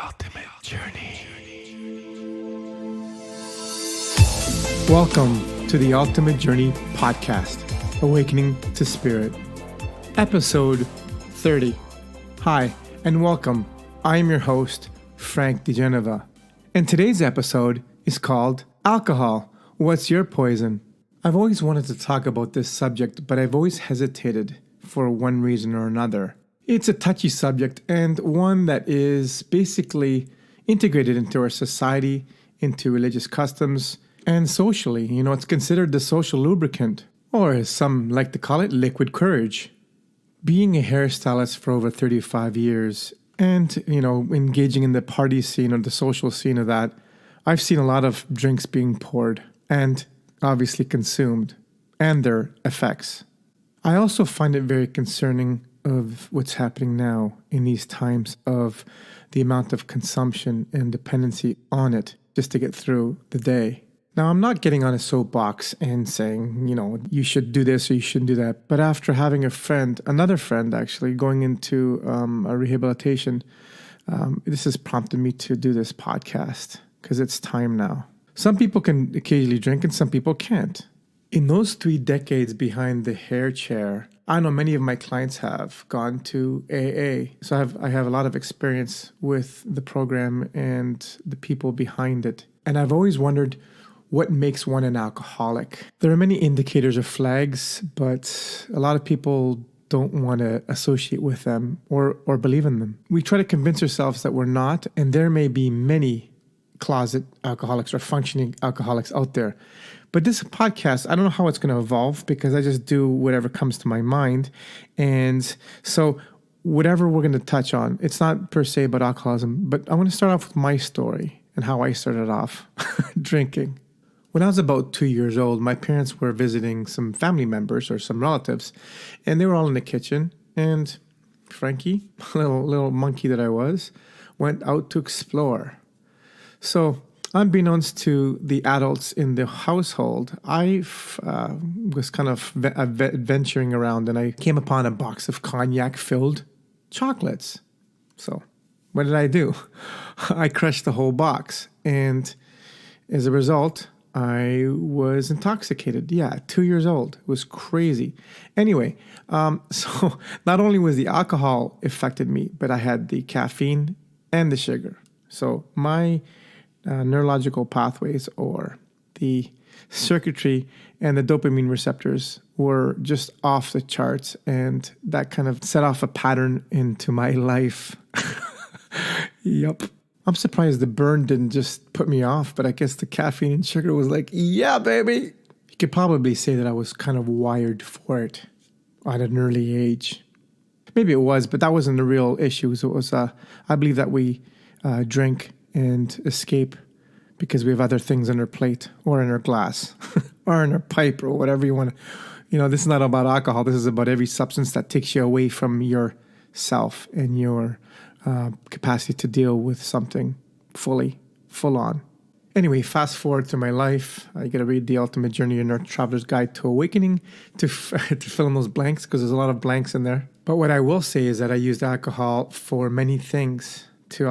ultimate journey. Welcome to the Ultimate Journey podcast, Awakening to Spirit, episode 30. Hi, and welcome. I am your host, Frank DeGeneva, and today's episode is called Alcohol, What's Your Poison? I've always wanted to talk about this subject, but I've always hesitated for one reason or another. It's a touchy subject and one that is basically integrated into our society, into religious customs, and socially. It's considered the social lubricant, or as some like to call it, liquid courage. Being a hairstylist for over 35 years and, engaging in the party scene or the social scene of that, I've seen a lot of drinks being poured and obviously consumed and their effects. I also find it very concerning of what's happening now in these times of the amount of consumption and dependency on it just to get through the day. Now, I'm not getting on a soapbox and saying, you should do this or you shouldn't do that. But after having another friend actually, going into a rehabilitation, this has prompted me to do this podcast because it's time now. Some people can occasionally drink and some people can't. In those 3 decades behind the hair chair, I know many of my clients have gone to AA. So I have a lot of experience with the program and the people behind it. And I've always wondered what makes one an alcoholic. There are many indicators or flags, but a lot of people don't want to associate with them or believe in them. We try to convince ourselves that we're not, and there may be many closet alcoholics or functioning alcoholics out there. But this podcast, I don't know how it's going to evolve because I just do whatever comes to my mind. And so whatever we're going to touch on, it's not per se about alcoholism, but I want to start off with my story and how I started off drinking. When I was about 2 years old, my parents were visiting some family members or some relatives, and they were all in the kitchen. And Frankie, little monkey that I was, went out to explore. So, unbeknownst to the adults in the household, I was kind of venturing around and I came upon a box of cognac-filled chocolates. So, what did I do? I crushed the whole box. And as a result, I was intoxicated. 2 years old. It was crazy. Anyway, so not only was the alcohol affected me, but I had the caffeine and the sugar. So my neurological pathways or the circuitry and the dopamine receptors were just off the charts, and that kind of set off a pattern into my life. Yep. I'm surprised the burn didn't just put me off, but I guess the caffeine and sugar was like, yeah, baby. You could probably say that I was kind of wired for it at an early age. Maybe it was, but that wasn't the real issue. So it was, I believe that we drink and escape because we have other things on our plate or in our glass or in our pipe or whatever you want to. This is not about alcohol. This is about every substance that takes you away from yourself and your capacity to deal with something full on. Anyway, fast forward to my life. I got to read The Ultimate Journey, Your Traveler's Guide to Awakening to fill in those blanks because there's a lot of blanks in there. But what I will say is that I used alcohol for many things. To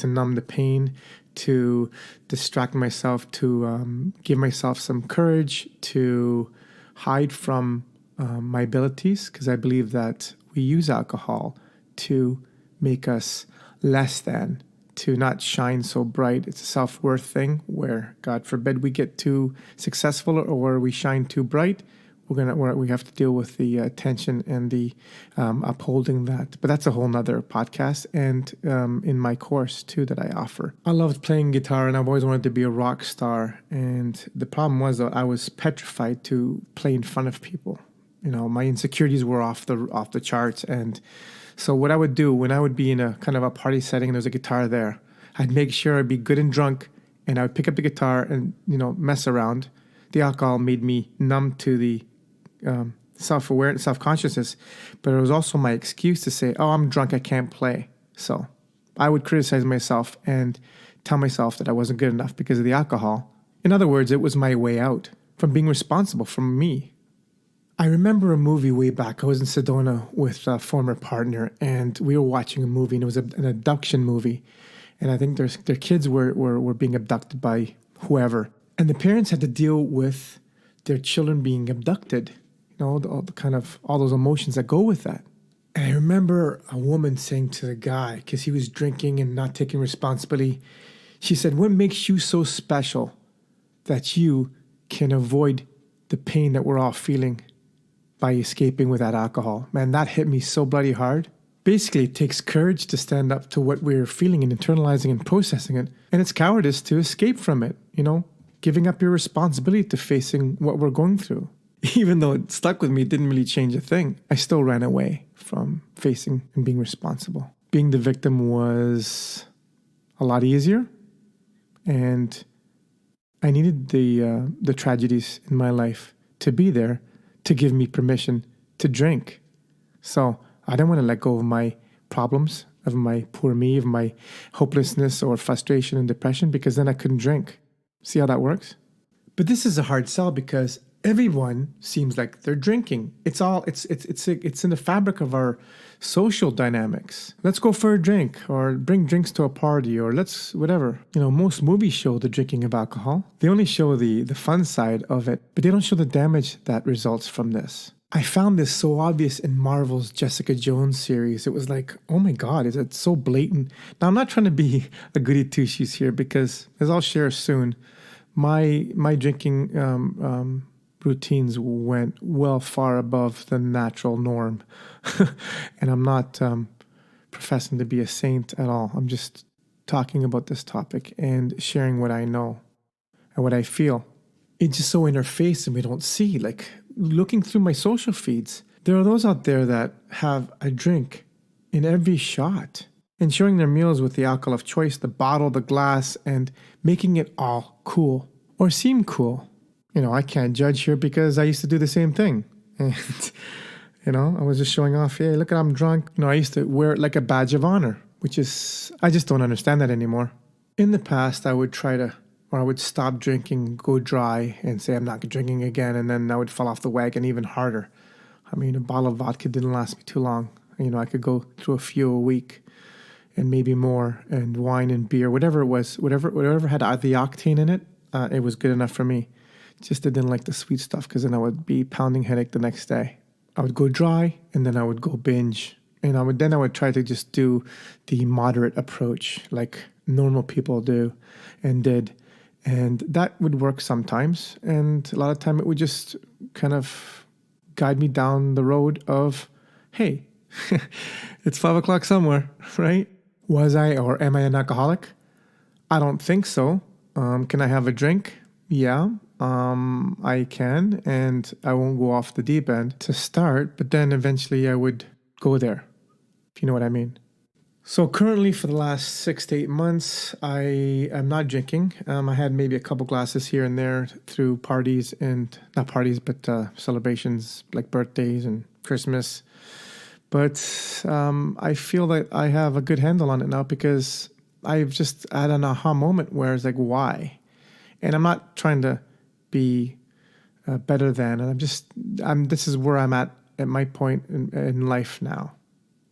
numb the pain, to distract myself, to give myself some courage, to hide from my abilities, because I believe that we use alcohol to make us less than, to not shine so bright. It's a self-worth thing where, God forbid, we get too successful or we shine too bright. We have to deal with the tension and the upholding that. But that's a whole nother podcast. And in my course, too, that I offer. I loved playing guitar and I've always wanted to be a rock star. And the problem was that I was petrified to play in front of people. My insecurities were off the charts. And so what I would do when I would be in a kind of a party setting and there's a guitar there, I'd make sure I'd be good and drunk and I would pick up the guitar and, mess around. The alcohol made me numb to the self-awareness, self-consciousness, but it was also my excuse to say, I'm drunk, I can't play. So I would criticize myself and tell myself that I wasn't good enough because of the alcohol. In other words, it was my way out from being responsible for me. I remember a movie way back. I was in Sedona with a former partner, and we were watching a movie, and it was an abduction movie. And I think their kids were being abducted by whoever. And the parents had to deal with their children being abducted, all those emotions that go with that. And I remember a woman saying to the guy, because he was drinking and not taking responsibility, she said, "What makes you so special that you can avoid the pain that we're all feeling by escaping with that alcohol?" Man, that hit me so bloody hard. Basically, it takes courage to stand up to what we're feeling and internalizing and processing it. And it's cowardice to escape from it, giving up your responsibility to facing what we're going through. Even though it stuck with me, it didn't really change a thing. I still ran away from facing and being responsible. Being the victim was a lot easier. And I needed the tragedies in my life to be there to give me permission to drink. So I didn't want to let go of my problems, of my poor me, of my hopelessness or frustration and depression, because then I couldn't drink. See how that works? But this is a hard sell because everyone seems like they're drinking. It's in the fabric of our social dynamics. Let's go for a drink, or bring drinks to a party, or let's whatever. Most movies show the drinking of alcohol. They only show the fun side of it, but they don't show the damage that results from this. I found this so obvious in Marvel's Jessica Jones series. It was like, oh my God, it's so blatant. Now, I'm not trying to be a goody two-shoes here, because, as I'll share soon, my drinking routines went well far above the natural norm. And I'm not professing to be a saint at all. I'm just talking about this topic and sharing what I know and what I feel. It's just so in our face and we don't see. Like, looking through my social feeds, there are those out there that have a drink in every shot, ensuring their meals with the alcohol of choice, the bottle, the glass, and making it all cool or seem cool. I can't judge here because I used to do the same thing. And, I was just showing off, hey, look, I'm drunk. I used to wear it like a badge of honor, I just don't understand that anymore. In the past, I would stop drinking, go dry, and say I'm not drinking again, and then I would fall off the wagon even harder. A bottle of vodka didn't last me too long. I could go through a few a week and maybe more, and wine and beer, whatever it was, whatever had the octane in it, it was good enough for me. Just I didn't like the sweet stuff, because then I would be pounding headache the next day. I would go dry, and then I would go binge. And I would try to just do the moderate approach like normal people do and did. And that would work sometimes. And a lot of time it would just kind of guide me down the road of, hey, it's 5 o'clock somewhere, right? Was I or am I an alcoholic? I don't think so. Can I have a drink? Yeah, I can. And I won't go off the deep end to start, but then eventually I would go there, if you know what I mean. So currently, for the last 6 to 8 months, I am not drinking. I had maybe a couple glasses here and there through parties, and not parties, but celebrations like birthdays and Christmas. But I feel that I have a good handle on it now, because I've just had an aha moment where it's like, why? And I'm not trying to be better than, and this is where I'm at my point in life now,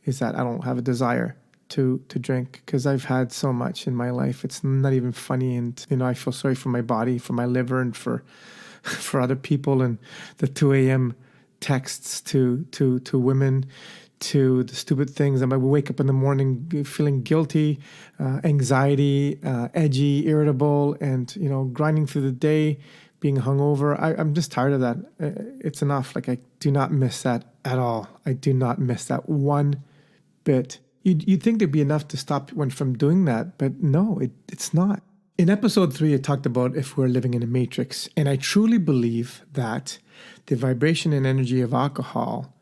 is that I don't have a desire to drink, because I've had so much in my life. It's not even funny. And, I feel sorry for my body, for my liver, and for other people, and the 2 a.m. texts to women, to the stupid things. I might wake up in the morning feeling guilty, anxiety, edgy, irritable, and, grinding through the day, being hungover. I'm just tired of that. It's enough. Like, I do not miss that at all. I do not miss that one bit. You'd think there'd be enough to stop one from doing that, but no, it's not. In episode 3, I talked about if we're living in a matrix, and I truly believe that the vibration and energy of alcohol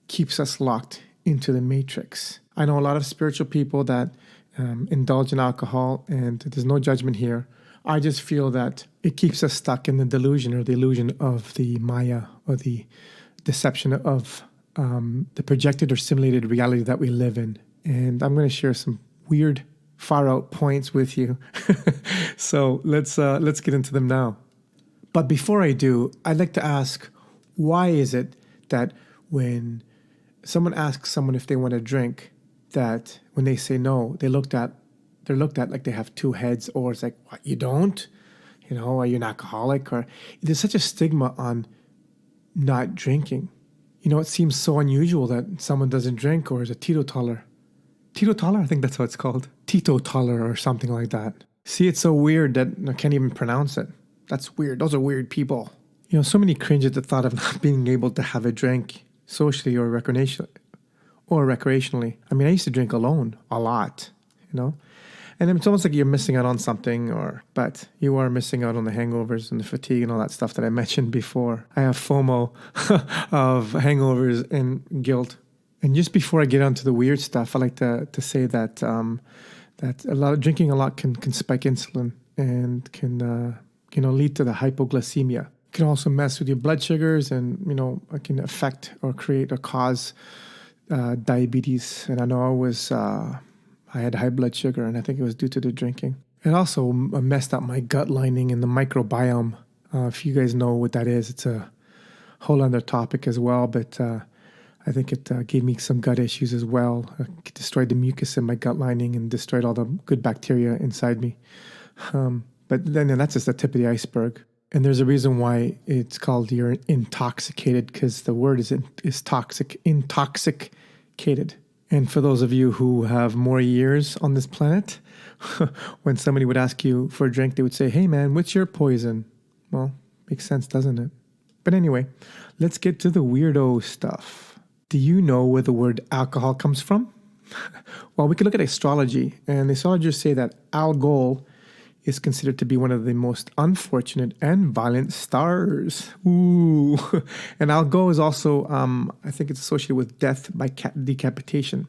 keeps us locked into the matrix. I know a lot of spiritual people that indulge in alcohol, and there's no judgment here. I just feel that it keeps us stuck in the delusion, or the illusion of the Maya, or the deception of the projected or simulated reality that we live in. And I'm going to share some weird, far out points with you. So let's get into them now. But before I do, I'd like to ask, why is it that when someone asks someone if they want a drink, that when they say no, they looked at they're looked at like they have two heads, or it's like, what, you don't? Are you an alcoholic? Or there's such a stigma on not drinking. It seems so unusual that someone doesn't drink or is a teetotaler. Teetotaler? I think that's what it's called. Teetotaler or something like that. See, it's so weird that I can't even pronounce it. That's weird. Those are weird people. So many cringe at the thought of not being able to have a drink socially or recreationally. I mean, I used to drink alone a lot, And it's almost like you're missing out on something, but you are missing out on the hangovers and the fatigue and all that stuff that I mentioned before. I have FOMO of hangovers and guilt. And just before I get onto the weird stuff, I like to say that drinking a lot can spike insulin and can lead to the hypoglycemia. It can also mess with your blood sugars, and it can affect or create or cause diabetes. And I know I had high blood sugar, and I think it was due to the drinking. It also messed up my gut lining and the microbiome. If you guys know what that is, it's a whole other topic as well, but I think it gave me some gut issues as well. It destroyed the mucus in my gut lining and destroyed all the good bacteria inside me. But then that's just the tip of the iceberg. And there's a reason why it's called you're intoxicated, because the word is toxic, intoxicated. And for those of you who have more years on this planet, when somebody would ask you for a drink, they would say, hey man, what's your poison? Well, makes sense, doesn't it? But anyway, let's get to the weirdo stuff. Do you know where the word alcohol comes from? Well, we could look at astrology, and the astrologers say that Algol is considered to be one of the most unfortunate and violent stars. Ooh. And Algol is also, I think it's associated with death by decapitation.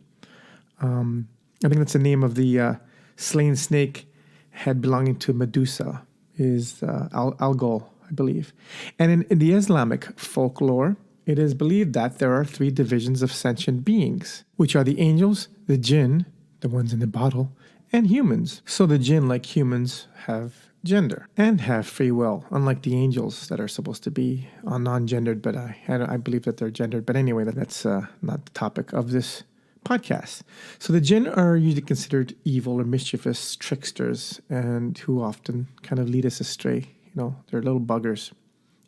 I think that's the name of the slain snake head belonging to Medusa, is Algol, I believe. And in the Islamic folklore, it is believed that there are 3 divisions of sentient beings, which are the angels, the jinn, the ones in the bottle, and humans. So the jinn, like humans, have gender and have free will, unlike the angels that are supposed to be non-gendered, but I believe that they're gendered. But anyway, that's not the topic of this podcast. So the jinn are usually considered evil or mischievous tricksters, and who often kind of lead us astray. They're little buggers.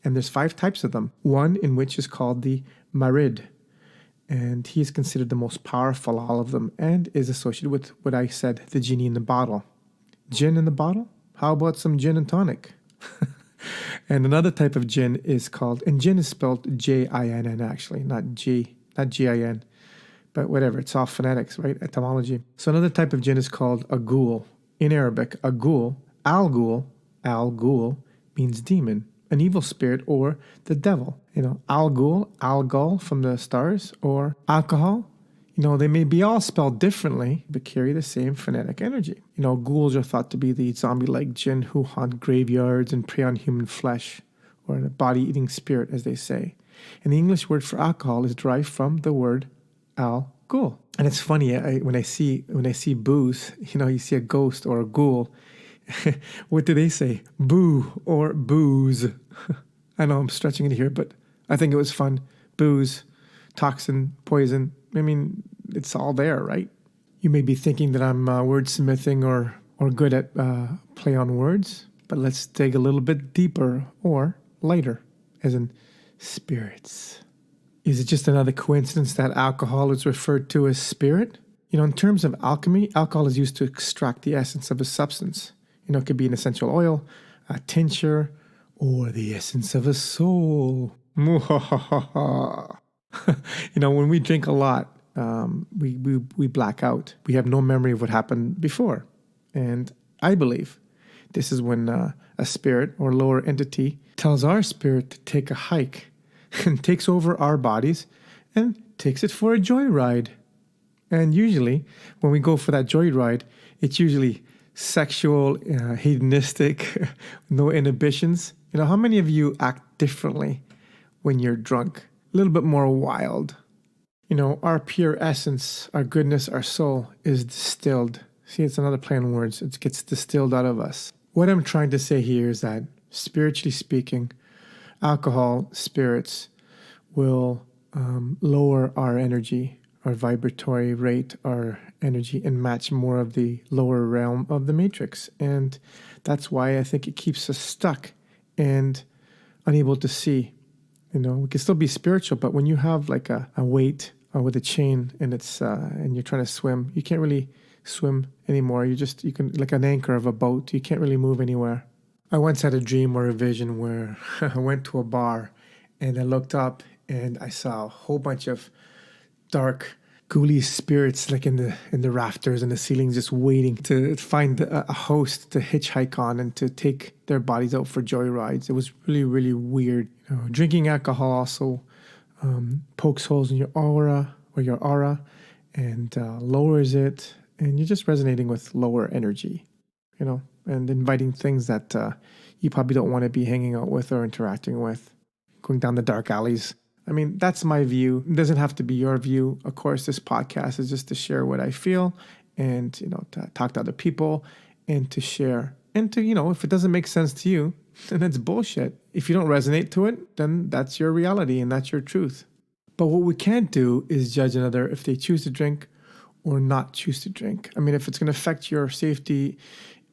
And there's 5 types of them. One in which is called the Marid, and he is considered the most powerful of all of them, and is associated with what I said, the genie in the bottle. Gin in the bottle? How about some gin and tonic? And another type of jinn is called, and jinn is spelled J-I-N-N actually, not G-I-N, but whatever, it's all phonetics, right? Etymology. So another type of jinn is called a ghoul. In Arabic, a ghoul, al-ghoul means demon, an evil spirit, or the devil. Al-Ghul, Al-Ghul from the stars, or alcohol. They may be all spelled differently, but carry the same phonetic energy. Ghouls are thought to be the zombie-like jinn who haunt graveyards and prey on human flesh, or a body-eating spirit, as they say. And the English word for alcohol is derived from the word Al-Ghul. And it's funny, when I see booze, you see a ghost or a ghoul, what do they say? Boo or booze. I know I'm stretching it here, but I think it was fun. Booze, toxin, poison. I mean, it's all there, right? You may be thinking that I'm wordsmithing or good at play on words, but let's dig a little bit deeper or lighter, as in spirits. Is it just another coincidence that alcohol is referred to as spirit? In terms of alchemy, alcohol is used to extract the essence of a substance. It could be an essential oil, a tincture, or the essence of a soul. When we drink a lot, we black out. We have no memory of what happened before. And I believe this is when a spirit or lower entity tells our spirit to take a hike and takes over our bodies and takes it for a joyride. And usually, when we go for that joyride, it's usually sexual, hedonistic, no inhibitions. How many of you act differently when you're drunk? A little bit more wild. Our pure essence, our goodness, our soul is distilled. See, it's another play on words. It gets distilled out of us. What I'm trying to say here is that, spiritually speaking, alcohol, spirits will lower our energy, our vibratory rate, our energy, and match more of the lower realm of the matrix. And that's why I think it keeps us stuck and unable to see. We can still be spiritual, but when you have like a weight with a chain and and you're trying to swim, you can't really swim anymore. You can, like an anchor of a boat, you can't really move anywhere. I once had a dream or a vision where I went to a bar and I looked up and I saw a whole bunch of dark, ghoulish spirits like in the rafters and the ceilings, just waiting to find a host to hitchhike on and to take their bodies out for joyrides. It was really, really weird. Drinking alcohol also pokes holes in your aura and lowers it, and you're just resonating with lower energy, and inviting things that you probably don't want to be hanging out with or interacting with, going down the dark alleys. I mean, that's my view. It doesn't have to be your view. Of course, this podcast is just to share what I feel and, to talk to other people and to share. And to, if it doesn't make sense to you, then it's bullshit. If you don't resonate to it, then that's your reality and that's your truth. But what we can't do is judge another if they choose to drink or not choose to drink. I mean, if it's going to affect your safety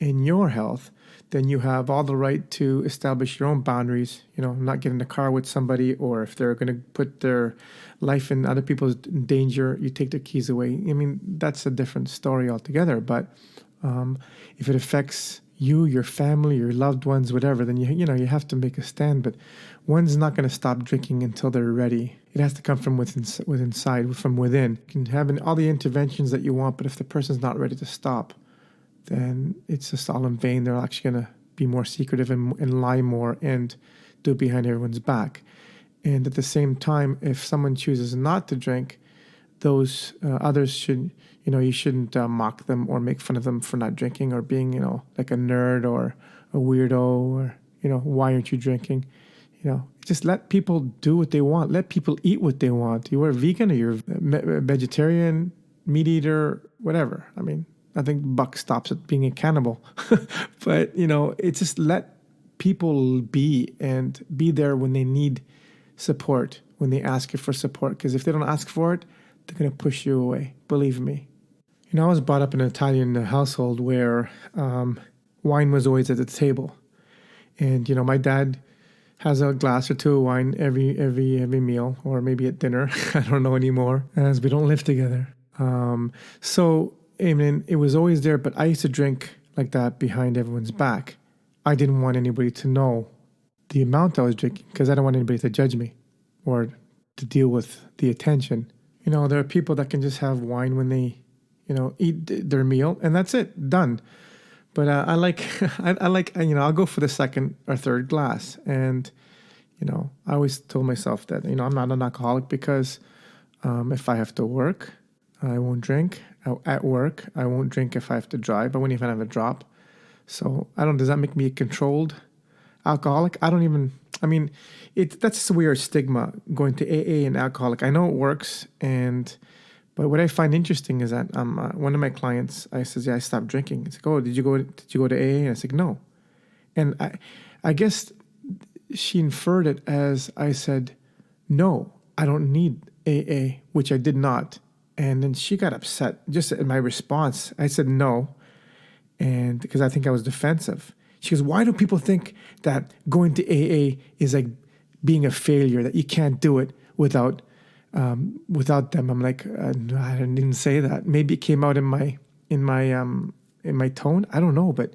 and your health, then you have all the right to establish your own boundaries, not get in the car with somebody, or if they're going to put their life in other people's danger, you take their keys away. I mean, that's a different story altogether. But if it affects you, your family, your loved ones, whatever, then you have to make a stand. But one's not going to stop drinking until they're ready. It has to come from inside, from within. You can have all the interventions that you want, but if the person's not ready to stop, then it's just all in vain. They're actually going to be more secretive and lie more and do it behind everyone's back. And at the same time, if someone chooses not to drink, those others should, you shouldn't mock them or make fun of them for not drinking or being, like a nerd or a weirdo or, why aren't you drinking? Just let people do what they want. Let people eat what they want. You are vegan or you're a vegetarian, meat eater, whatever. I mean, I think buck stops at being a cannibal. But, it's just let people be and be there when they need support, when they ask you for support. Because if they don't ask for it, they're going to push you away. Believe me. I was brought up in an Italian household where wine was always at the table. And, my dad has a glass or two of wine every meal, or maybe at dinner. I don't know anymore, as we don't live together. I mean, it was always there, but I used to drink like that behind everyone's back. I didn't want anybody to know the amount I was drinking because I don't want anybody to judge me or to deal with the attention. There are people that can just have wine when they, eat their meal, and that's it, done. But I like, I'll go for the second or third glass. And, I always told myself that, I'm not an alcoholic because if I have to work, I won't drink. At work, I won't drink if I have to drive. I won't even have a drop. So does that make me a controlled alcoholic? That's just a weird stigma going to AA and alcoholic. I know it works. But what I find interesting is that one of my clients, I says, yeah, I stopped drinking. It's like, oh, did you go to AA? And I said, no. And I guess she inferred it as I said, no, I don't need AA, which I did not. And then she got upset just at my response. I said no, and because I think I was defensive. She goes, why do people think that going to AA is like being a failure, that you can't do it without them? I'm like, no, I didn't say that. Maybe it came out in my tone. I don't know, but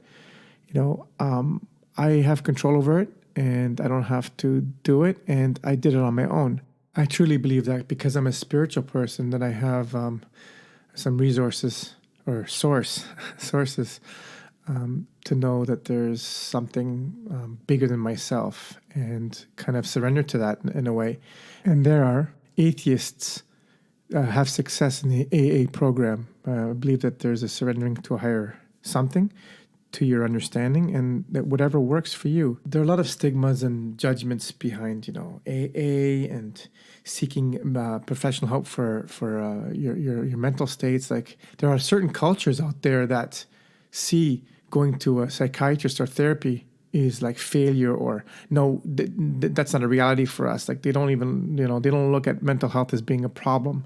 I have control over it, and I don't have to do it, and I did it on my own. I truly believe that because I'm a spiritual person, that I have some resources or sources to know that there's something bigger than myself, and kind of surrender to that in a way. And there are atheists have success in the AA program. I believe that there's a surrendering to a higher something, to your understanding, and that whatever works for you. There are a lot of stigmas and judgments behind, AA and seeking professional help for your mental states. Like, there are certain cultures out there that see going to a psychiatrist or therapy is like failure, or no, that's not a reality for us. Like, they don't even, they don't look at mental health as being a problem.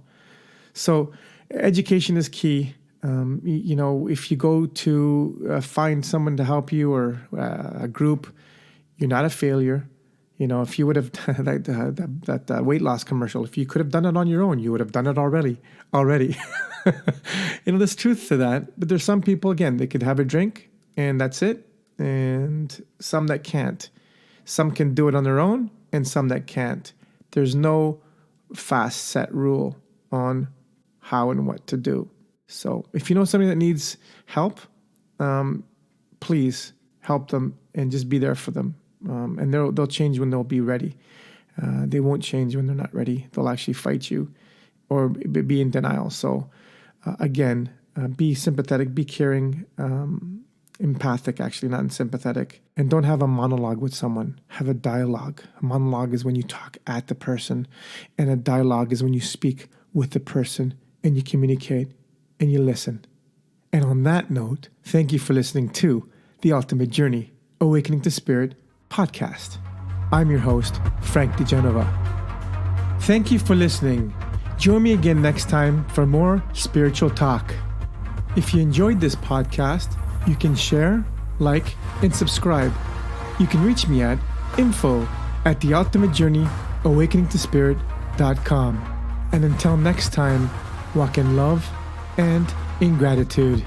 So education is key. If you go to find someone to help you or a group, you're not a failure. If you would have done that weight loss commercial, if you could have done it on your own, you would have done it already. There's truth to that. But there's some people, again, they could have a drink and that's it. And some that can't. Some can do it on their own and some that can't. There's no fast set rule on how and what to do. So if you know somebody that needs help, please help them and just be there for them. And they'll change when they'll be ready. They won't change when they're not ready. They'll actually fight you or be in denial. So again, be sympathetic, be caring, empathic, actually, not sympathetic. And don't have a monologue with someone. Have a dialogue. A monologue is when you talk at the person. And a dialogue is when you speak with the person and you communicate and you listen. And on that note, thank you for listening to The Ultimate Journey, Awakening to Spirit podcast. I'm your host, Frank DeGenova. Thank you for listening. Join me again next time for more spiritual talk. If you enjoyed this podcast, you can share, like, and subscribe. You can reach me at info@theultimatejourneyawakeningtospirit.com. And until next time, walk in love and in gratitude.